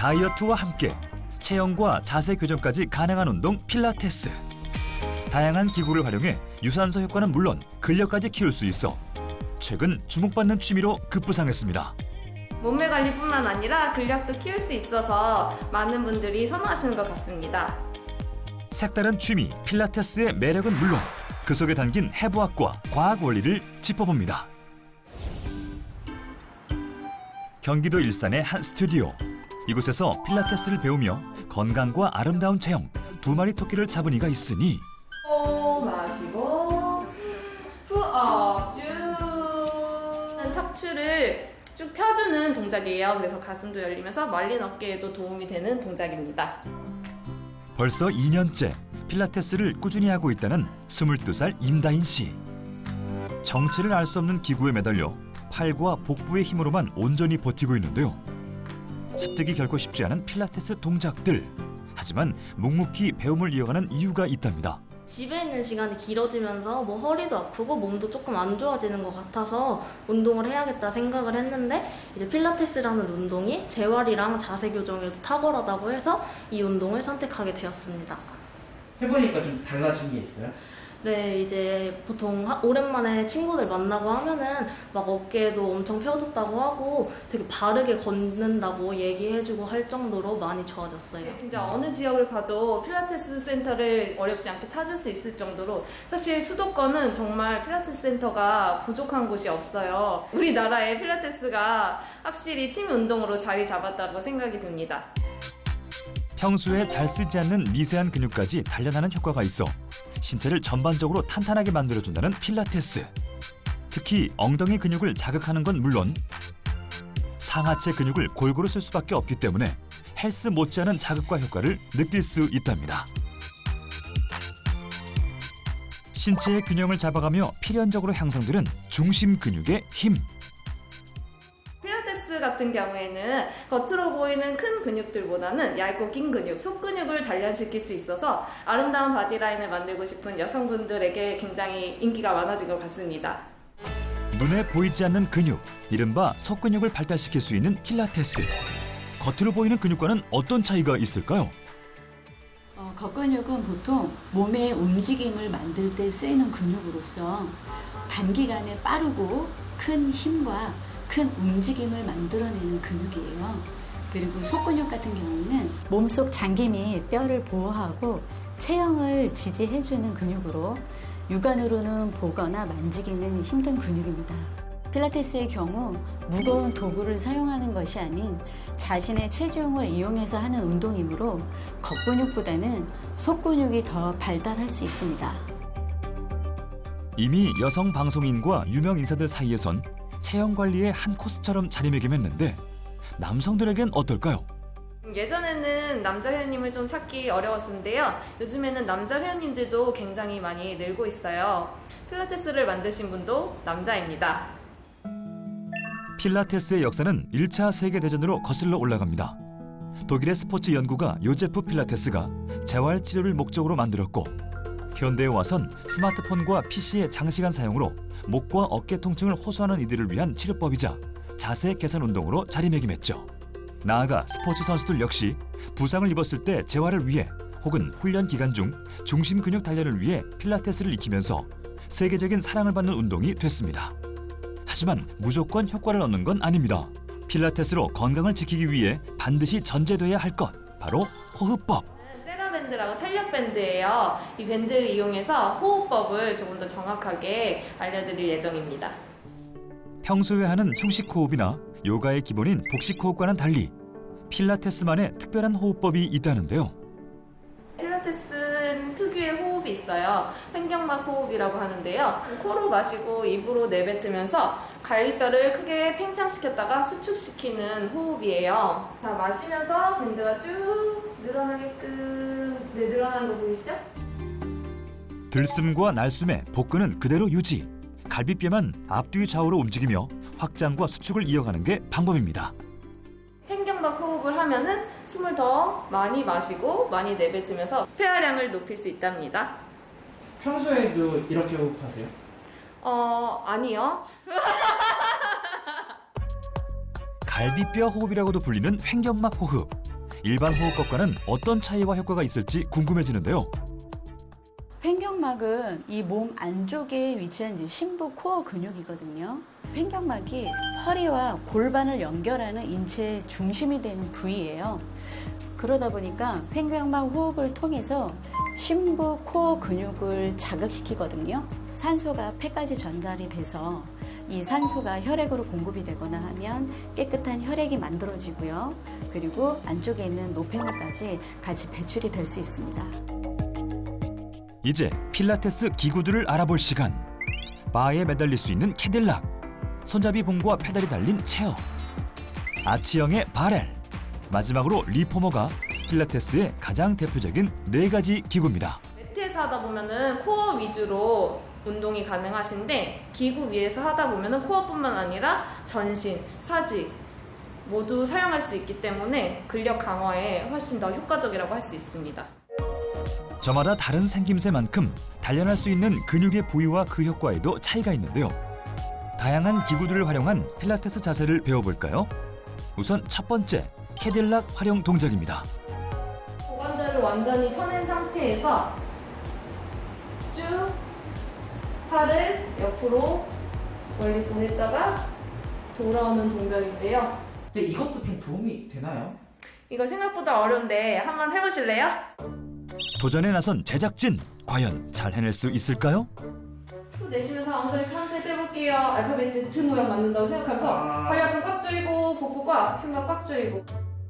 다이어트와 함께 체형과 자세 교정까지 가능한 운동 필라테스. 다양한 기구를 활용해 유산소 효과는 물론 근력까지 키울 수 있어 최근 주목받는 취미로 급부상했습니다. 몸매 관리뿐만 아니라 근력도 키울 수 있어서 많은 분들이 선호하시는 것 같습니다. 색다른 취미 필라테스의 매력은 물론 그 속에 담긴 해부학과 과학 원리를 짚어봅니다. 경기도 일산의 한 스튜디오. 이곳에서 필라테스를 배우며 건강과 아름다운 체형 두 마리 토끼를 잡은 이가 있으니 호흡 마시고 후업 쭉 척추를 쭉 펴주는 동작이에요. 그래서 가슴도 열리면서 말린 어깨에도 도움이 되는 동작입니다. 벌써 2년째 필라테스를 꾸준히 하고 있다는 22살 임다인 씨. 정체를 알 수 없는 기구에 매달려 팔과 복부의 힘으로만 온전히 버티고 있는데요. 습득이 결코 쉽지 않은 필라테스 동작들. 하지만 묵묵히 배움을 이어가는 이유가 있답니다. 집에 있는 시간이 길어지면서 허리도 아프고 몸도 조금 안 좋아지는 것 같아서 운동을 해야겠다 생각을 했는데 이제 필라테스라는 운동이 재활이랑 자세 교정에도 탁월하다고 해서 이 운동을 선택하게 되었습니다. 해보니까 좀 달라진 게 있어요? 네, 이제 보통 오랜만에 친구들 만나고 하면은 막 어깨도 엄청 펴졌다고 하고 되게 바르게 걷는다고 얘기해주고 할 정도로 많이 좋아졌어요. 진짜 어느 지역을 가도 필라테스 센터를 어렵지 않게 찾을 수 있을 정도로 사실 수도권은 정말 필라테스 센터가 부족한 곳이 없어요. 우리나라의 필라테스가 확실히 취미 운동으로 자리 잡았다고 생각이 듭니다. 평소에 잘 쓰지 않는 미세한 근육까지 단련하는 효과가 있어 신체를 전반적으로 탄탄하게 만들어준다는 필라테스. 특히 엉덩이 근육을 자극하는 건 물론 상하체 근육을 골고루 쓸 수밖에 없기 때문에 헬스 못지않은 자극과 효과를 느낄 수 있답니다. 신체의 균형을 잡아가며 필연적으로 향상되는 중심 근육의 힘. 필라테스 같은 경우에는 겉으로 보이는 큰 근육들보다는 얇고 긴 근육, 속근육을 단련시킬 수 있어서 아름다운 바디라인을 만들고 싶은 여성분들에게 굉장히 인기가 많아진 것 같습니다. 눈에 보이지 않는 근육, 이른바 속근육을 발달시킬 수 있는 필라테스. 겉으로 보이는 근육과는 어떤 차이가 있을까요? 겉근육은 보통 몸의 움직임을 만들 때 쓰이는 근육으로서 단기간에 빠르고 큰 힘과 큰 움직임을 만들어내는 근육이에요. 그리고 속근육 같은 경우는 몸속 장기 및 뼈를 보호하고 체형을 지지해주는 근육으로 육안으로는 보거나 만지기는 힘든 근육입니다. 필라테스의 경우 무거운 도구를 사용하는 것이 아닌 자신의 체중을 이용해서 하는 운동이므로 겉근육보다는 속근육이 더 발달할 수 있습니다. 이미 여성 방송인과 유명 인사들 사이에선 체형 관리의 한 코스처럼 자리매김했는데 남성들에겐 어떨까요? 예전에는 남자 회원님을 좀 찾기 어려웠는데요. 요즘에는 남자 회원님들도 굉장히 많이 늘고 있어요. 필라테스를 만드신 분도 남자입니다. 필라테스의 역사는 1차 세계대전으로 거슬러 올라갑니다. 독일의 스포츠 연구가 요제프 필라테스가 재활 치료를 목적으로 만들었고 현대에 와선 스마트폰과 PC의 장시간 사용으로 목과 어깨 통증을 호소하는 이들을 위한 치료법이자 자세 개선 운동으로 자리매김했죠. 나아가 스포츠 선수들 역시 부상을 입었을 때 재활을 위해 혹은 훈련 기간 중 중심 근육 단련을 위해 필라테스를 익히면서 세계적인 사랑을 받는 운동이 됐습니다. 하지만 무조건 효과를 얻는 건 아닙니다. 필라테스로 건강을 지키기 위해 반드시 전제돼야 할 것, 바로 호흡법. 세라밴드라고 탄력 밴드예요. 이 밴드를 이용해서 호흡법을 조금 더 정확하게 알려드릴 예정입니다. 평소에 하는 휴식 호흡이나 요가의 기본인 복식 호흡과는 달리 필라테스만의 특별한 호흡법이 있다는데요. 필라테스는 특유의 호흡이 있어요. 횡격막 호흡이라고 하는데요. 코로 마시고 입으로 내뱉으면서 갈비뼈를 크게 팽창시켰다가 수축시키는 호흡이에요. 자, 마시면서 밴드가 쭉 늘어나게끔 늘어나는 거 보이시죠? 들숨과 날숨의 복근은 그대로 유지. 갈비뼈만 앞뒤 좌우로 움직이며 확장과 수축을 이어가는 게 방법입니다. 횡격막 호흡을 하면은 숨을 더 많이 마시고 많이 내뱉으면서 폐활량을 높일 수 있답니다. 평소에도 이렇게 호흡하세요? 아니요. 갈비뼈 호흡이라고도 불리는 횡격막 호흡. 일반 호흡법과는 어떤 차이와 효과가 있을지 궁금해지는데요. 횡격막은 이 몸 안쪽에 위치한 이제 심부 코어 근육이거든요. 횡격막이 허리와 골반을 연결하는 인체의 중심이 되는 부위예요. 그러다 보니까 횡격막 호흡을 통해서 심부 코어 근육을 자극시키거든요. 산소가 폐까지 전달이 돼서 이 산소가 혈액으로 공급이 되거나 하면 깨끗한 혈액이 만들어지고요. 그리고 안쪽에 있는 노폐물까지 같이 배출이 될 수 있습니다. 이제 필라테스 기구들을 알아볼 시간. 바에 매달릴 수 있는 캐딜락, 손잡이 봉과 페달이 달린 체어, 아치형의 바렐, 마지막으로 리포머가 필라테스의 가장 대표적인 4가지 기구입니다. 매트에서 하다 보면은 코어 위주로 운동이 가능하신데 기구 위에서 하다 보면은 코어뿐만 아니라 전신, 사직 모두 사용할 수 있기 때문에 근력 강화에 훨씬 더 효과적이라고 할 수 있습니다. 저마다 다른 생김새만큼 단련할 수 있는 근육의 부위와 그 효과에도 차이가 있는데요. 다양한 기구들을 활용한 필라테스 자세를 배워볼까요? 우선 첫 번째, 캐딜락 활용 동작입니다. 고관절을 완전히 펴낸 상태에서 쭉 팔을 옆으로 멀리 보냈다가 돌아오는 동작인데요. 근데 이것도 좀 도움이 되나요? 이거 생각보다 어려운데 한번 해보실래요? 도전에 나선 제작진, 과연 잘 해낼 수 있을까요? 후 내쉬면서 엉덩이 천천히 떼볼게요. 알파벳 Z 모양 만든다고 생각하면서 발가락 꽉 조이고 복부가 흉곽 꽉 조이고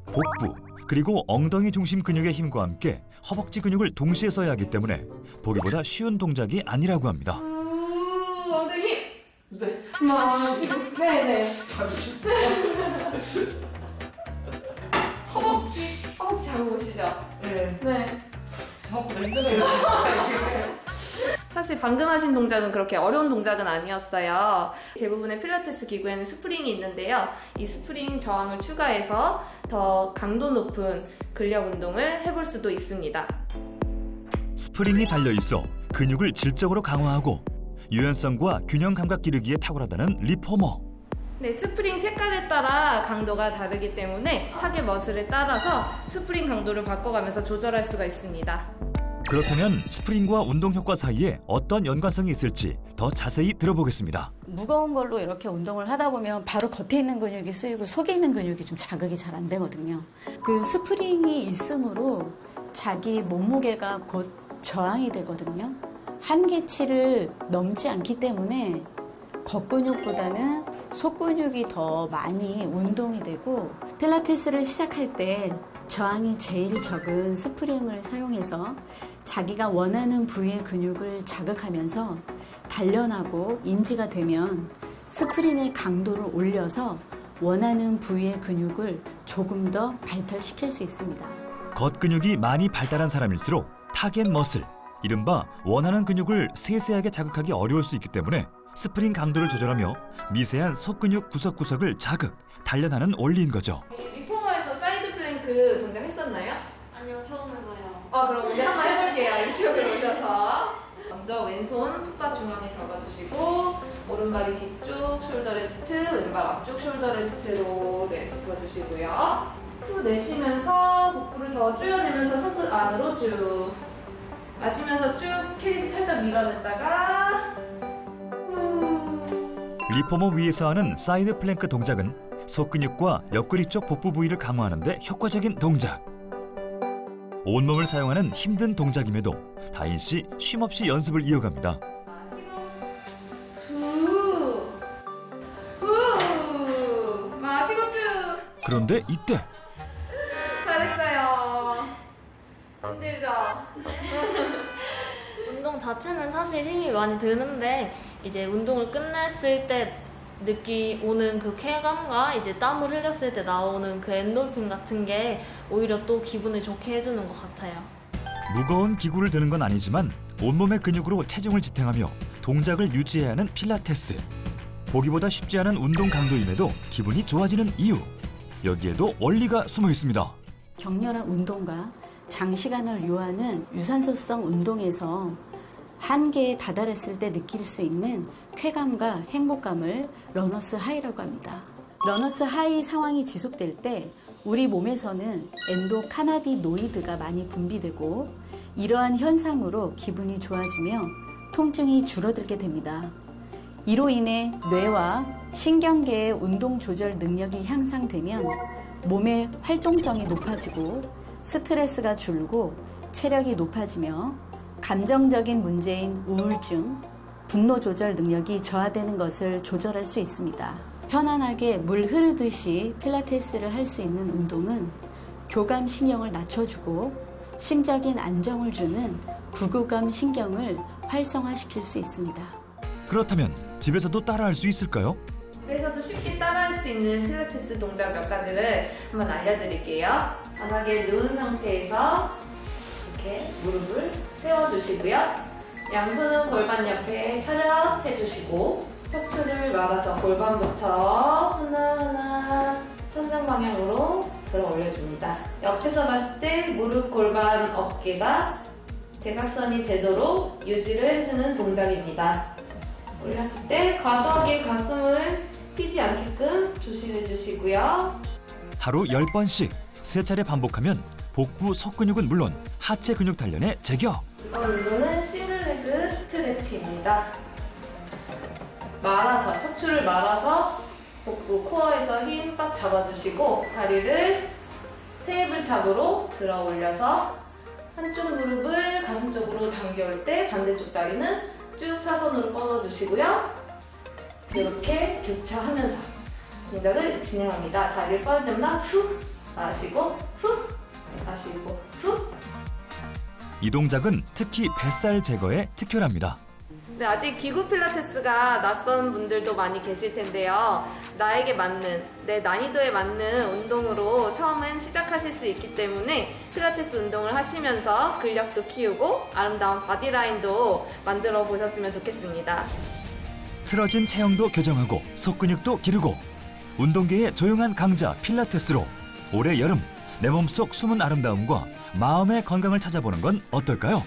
복부, 그리고 엉덩이 중심 근육의 힘과 함께 허벅지 근육을 동시에 써야 하기 때문에 보기보다 쉬운 동작이 아니라고 합니다. 엉덩이 힘! 네. 마시고 네네 잠시. 허벅지 잘 보시죠? 네. 네. 생각보다 힘드네요, 진짜 이게. 사실 방금 하신 동작은 그렇게 어려운 동작은 아니었어요. 대부분의 필라테스 기구에는 스프링이 있는데요. 이 스프링 저항을 추가해서 더 강도 높은 근력 운동을 해볼 수도 있습니다. 스프링이 달려있어 근육을 질적으로 강화하고 유연성과 균형 감각 기르기에 탁월하다는 리포머. 네, 스프링 색깔에 따라 강도가 다르기 때문에 타겟 머슬에 따라서 스프링 강도를 바꿔가면서 조절할 수가 있습니다. 그렇다면 스프링과 운동 효과 사이에 어떤 연관성이 있을지 더 자세히 들어보겠습니다. 무거운 걸로 이렇게 운동을 하다 보면 바로 겉에 있는 근육이 쓰이고 속에 있는 근육이 좀 자극이 잘 안 되거든요. 그 스프링이 있으므로 자기 몸무게가 곧 저항이 되거든요. 한계치를 넘지 않기 때문에 겉근육보다는 속근육이 더 많이 운동이 되고 필라테스를 시작할 때 저항이 제일 적은 스프링을 사용해서 자기가 원하는 부위의 근육을 자극하면서 단련하고 인지가 되면 스프링의 강도를 올려서 원하는 부위의 근육을 조금 더 발달시킬 수 있습니다. 겉근육이 많이 발달한 사람일수록 타겟 머슬, 이른바 원하는 근육을 세세하게 자극하기 어려울 수 있기 때문에 스프링 강도를 조절하며 미세한 속근육 구석구석을 자극, 단련하는 원리인 거죠. 리포머에서 사이드 플랭크 동작 했었나요? 아니요, 처음 해봐요. 그럼 우리 한번 해볼게요. 이쪽으로 오셔서 먼저 왼손 풋바 중앙에 잡아주시고 오른발이 뒤쪽 숄더 레스트, 왼발 앞쪽 숄더 레스트로 짚어주시고요. 후 내쉬면서 복부를 더 조여내면서 손끝 안으로 쭉 마시면서 쭉 케이지 살짝 밀어냈다가 후 리포머 위에서 하는 사이드 플랭크 동작은 속근육과 옆구리 쪽 복부 부위를 강화하는 데 효과적인 동작. 온몸을 사용하는 힘든 동작임에도 다인 씨 쉼없이 연습을 이어갑니다. 마시고 후 마시고 쭉 그런데 이때 잘했어요. 힘들죠? 운동 자체는 사실 힘이 많이 드는데 이제 운동을 끝냈을 때 오는 그 쾌감과 이제 땀을 흘렸을 때 나오는 그 엔돌핀 같은 게 오히려 또 기분을 좋게 해주는 것 같아요. 무거운 기구를 드는 건 아니지만 온몸의 근육으로 체중을 지탱하며 동작을 유지해야 하는 필라테스. 보기보다 쉽지 않은 운동 강도임에도 기분이 좋아지는 이유. 여기에도 원리가 숨어 있습니다. 격렬한 운동과 장시간을 요하는 유산소성 운동에서 한계에 다다랐을 때 느낄 수 있는 쾌감과 행복감을 러너스 하이라고 합니다. 러너스 하이 상황이 지속될 때 우리 몸에서는 엔도카나비노이드가 많이 분비되고 이러한 현상으로 기분이 좋아지며 통증이 줄어들게 됩니다. 이로 인해 뇌와 신경계의 운동 조절 능력이 향상되면 몸의 활동성이 높아지고 스트레스가 줄고 체력이 높아지며 감정적인 문제인 우울증, 분노 조절 능력이 저하되는 것을 조절할 수 있습니다. 편안하게 물 흐르듯이 필라테스를 할 수 있는 운동은 교감 신경을 낮춰주고 심적인 안정을 주는 부교감 신경을 활성화시킬 수 있습니다. 그렇다면 집에서도 따라할 수 있을까요? 집에서도 쉽게 따라할 수 있는 필라테스 동작 몇 가지를 한번 알려드릴게요. 바닥에 누운 상태에서 이렇게 무릎을 세워주시고요. 양손은 골반 옆에 차렷 해주시고 척추를 말아서 골반부터 하나하나 천장 방향으로 들어 올려줍니다. 옆에서 봤을 때 무릎, 골반, 어깨가 대각선이 되도록 유지를 해주는 동작입니다. 올렸을 때 과도하게 가슴을 휘지 않게끔 조심해 주시고요. 하루 10번씩 3차례 반복하면 복부 속근육은 물론 하체 근육 단련에 제격! 이번 운동은 싱글레그 스트레치입니다. 말아서, 척추를 말아서 복부 코어에서 힘 꽉 잡아주시고 다리를 테이블탑으로 들어 올려서 한쪽 무릎을 가슴 쪽으로 당겨올 때 반대쪽 다리는 쭉 사선으로 뻗어주시고요. 이렇게 교차하면서 동작을 진행합니다. 다리를 뻗을 때마다 후 마시고 후 마시고 후. 이 동작은 특히 뱃살 제거에 특효랍니다. 네, 아직 기구 필라테스가 낯선 분들도 많이 계실 텐데요. 나에게 맞는, 내 난이도에 맞는 운동으로 처음엔 시작하실 수 있기 때문에 필라테스 운동을 하시면서 근력도 키우고 아름다운 바디라인도 만들어 보셨으면 좋겠습니다. 틀어진 체형도 교정하고 속근육도 기르고 운동계의 조용한 강자 필라테스로 올해 여름 내 몸속 숨은 아름다움과 마음의 건강을 찾아보는 건 어떨까요?